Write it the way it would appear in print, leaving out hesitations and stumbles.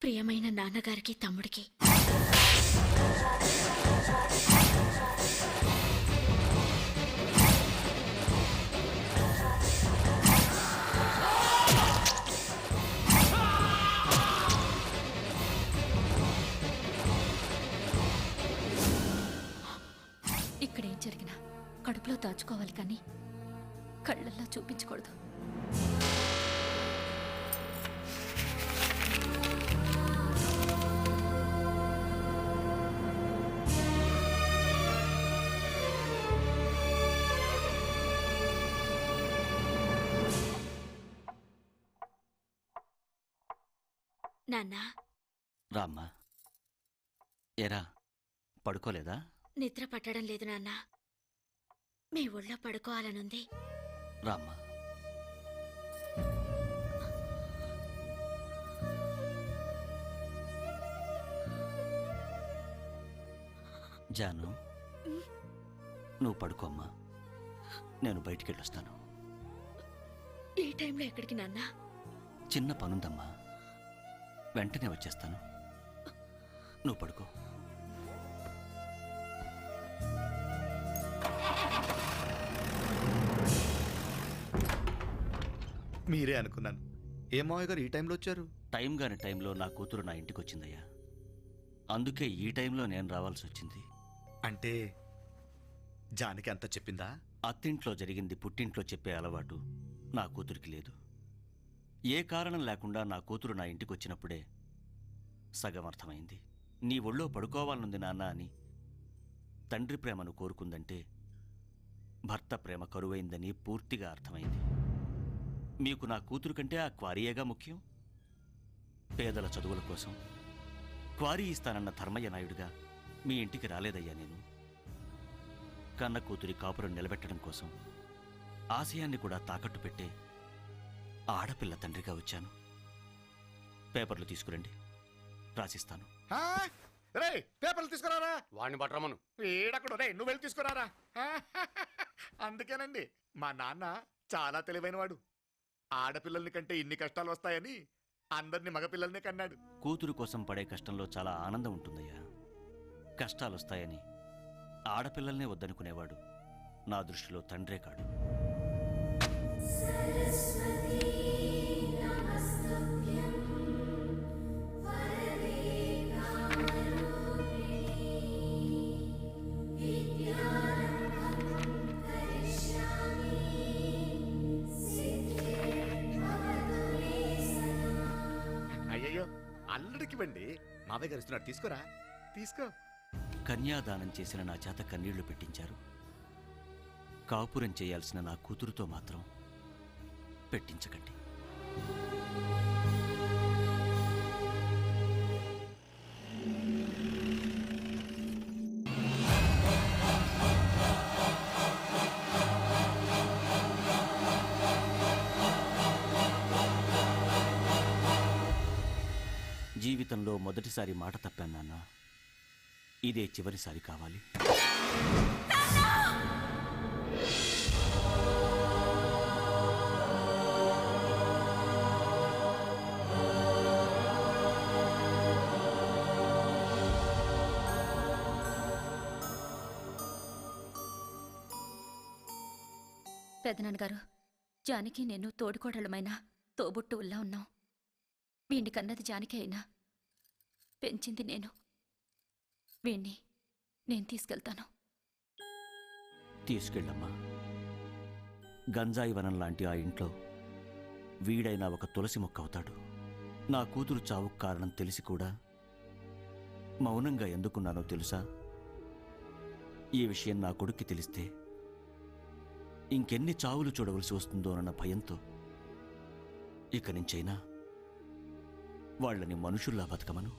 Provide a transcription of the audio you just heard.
ప్రియమైన నాన్నగారికి తమ్ముడికి ఇక్కడేం జరిగినా కడుపులో దాచుకోవాలి కానీ కళ్ళల్లో చూపించకూడదు. నాన్నా, రామ్మా. ఏరా, పడుకోలేదా? నిద్ర పట్టడం లేదు నాన్న. మీ ఒళ్ళో పడుకోవాలనుంది. రామ్మా. జాను, నువ్వు పడుకోమ్మా, నేను బయటికెళ్ళొస్తాను. ఈ టైంలో ఎక్కడికి నాన్న? చిన్న పనుందమ్మా, వెంటనే వచ్చేస్తాను. నువ్వు పడుకో. మీరే అనుకున్నాను. ఏ మావయ్య గారు ఈ టైంలో వచ్చారు? టైం గాని టైంలో నా కూతురు నా ఇంటికి వచ్చిందయ్యా. అందుకే ఈ టైంలో నేను రావాల్సి వచ్చింది. అంటే జానకి అంతా చెప్పిందా? అత్తింట్లో జరిగింది పుట్టింట్లో చెప్పే అలవాటు నా కూతురికి లేదు. ఏ కారణం లేకుండా నా కూతురు నా ఇంటికి వచ్చినప్పుడే సగం అర్థమైంది. నీ ఒళ్ళో పడుకోవాలనుంది నాన్న అని తండ్రి ప్రేమను కోరుకుందంటే భర్త ప్రేమ కరువైందని పూర్తిగా అర్థమైంది. మీకు నా కూతురు కంటే ఆ క్వారీయేగా ముఖ్యం. పేదల చదువుల కోసం క్వారీ ఇస్తానన్న ధర్మయ్య నాయుడుగా మీ ఇంటికి రాలేదయ్యా నేను. కన్న కూతురి కాపురం నిలబెట్టడం కోసం ఆశయాన్ని కూడా తాకట్టు పెట్టే ఆడపిల్ల తండ్రిగా వచ్చాను. పేపర్లు తీసుకురండి, రాసిస్తాను. పేపర్లు తీసుకురారా. వాడిని పట్టరమను. ఏడక్కడ నువ్వు వెళ్ళి తీసుకురారా. అందుకేనండి మా నాన్న చాలా తెలివైనవాడు. ఆడపిల్లల్ని కంటే ఇన్ని కష్టాలు వస్తాయని అందరినీ మగపిల్లల్నే కన్నాడు. కూతురు కోసం పడే కష్టంలో చాలా ఆనందం ఉంటుందయ్యా. కష్టాలొస్తాయని ఆడపిల్లల్నే వద్దనుకునేవాడు నా దృష్టిలో తండ్రే కాడు. అయ్యయ్యో, అల్లుడికి బండి మావయ్య గారు ఇస్తున్నాడు, తీసుకోరా. తీసుకో. కన్యాదానం చేసిన నా చేత కన్నీళ్లు పెట్టించారు. కాపురం చేయాల్సిన నా కూతురుతో మాత్రం పెట్టించకండి. జీవితంలో మొదటిసారి మాట తప్పాను నాన్న. ఇదే చివరిసారి కావాలి. పెదనాన్నగారు, జానకి నేను తోడుకోడలమైన తోబుట్టువుల్లా ఉన్నాం. వీణ్ణి కన్నది జానకి అయినా పెంచింది నేను. వీణ్ణి నేను తీసుకెళ్తాను. తీసుకెళ్ళమ్మా. గంజాయి వనం లాంటి ఆ ఇంట్లో వీడైనా ఒక తులసి మొక్క అవుతాడు. నా కూతురు చావుకు కారణం తెలిసి కూడా మౌనంగా ఎందుకున్నానో తెలుసా? ఈ విషయం నా కొడుక్కి తెలిస్తే ఇంకెన్ని చావులు చూడవలసి వస్తుందోనన్న భయంతో ఇక నుంచైనా వాళ్ళని మనుషుల్లా బతకమను.